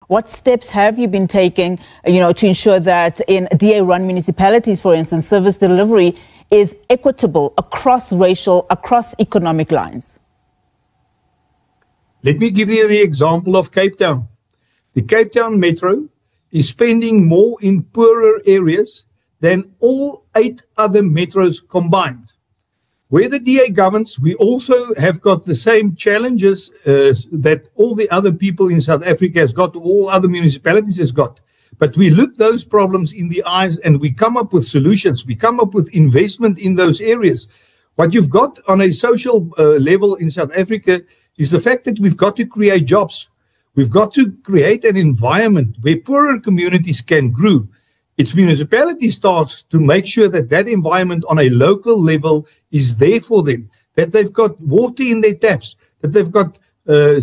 What steps have you been taking, to ensure that in DA-run municipalities, for instance, service delivery is equitable across racial, across economic lines? Let me give you the example of Cape Town. The Cape Town Metro is spending more in poorer areas than all 8 other metros combined. Where the DA governs, we also have got the same challenges that all the other people in South Africa has got, all other municipalities has got. But we look those problems in the eyes and we come up with solutions. We come up with investment in those areas. What you've got on a social level in South Africa is the fact that we've got to create jobs. We've got to create an environment where poorer communities can grow. It's municipalities' task to make sure that that environment on a local level is there for them, that they've got water in their taps, that they've got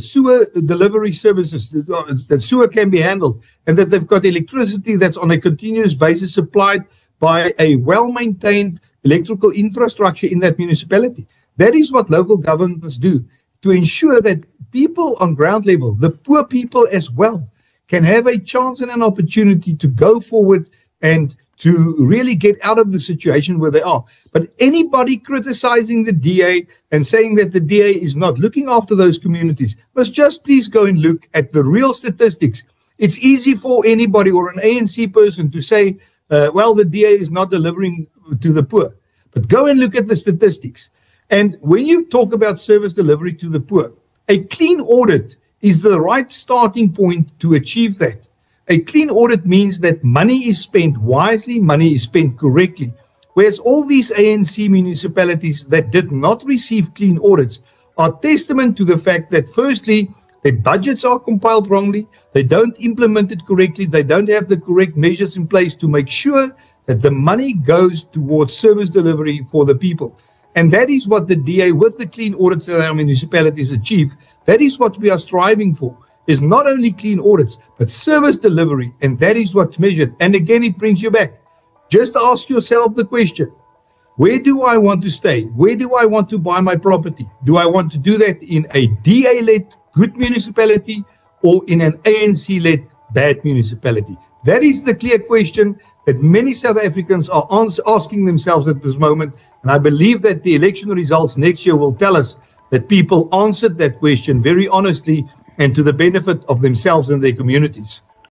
sewer delivery services, that sewer can be handled, and that they've got electricity that's on a continuous basis supplied by a well-maintained electrical infrastructure in that municipality. That is what local governments do, to ensure that people on ground level, the poor people as well, can have a chance and an opportunity to go forward and to really get out of the situation where they are. But anybody criticizing the DA and saying that the DA is not looking after those communities must just please go and look at the real statistics. It's easy for anybody or an ANC person to say, well, the DA is not delivering to the poor. But go and look at the statistics. And when you talk about service delivery to the poor, a clean audit is the right starting point to achieve that. A clean audit means that money is spent wisely, money is spent correctly. Whereas all these ANC municipalities that did not receive clean audits are testament to the fact that, firstly, their budgets are compiled wrongly, they don't implement it correctly, they don't have the correct measures in place to make sure that the money goes towards service delivery for the people. And that is what the DA, with the clean audits that our municipalities achieve, that is what we are striving for, is not only clean audits, but service delivery. And that is what's measured. And again, it brings you back. Just ask yourself the question, where do I want to stay? Where do I want to buy my property? Do I want to do that in a DA-led good municipality or in an ANC-led bad municipality? That is the clear question that many South Africans are asking themselves at this moment. And I believe that the election results next year will tell us that people answered that question very honestly and to the benefit of themselves and their communities.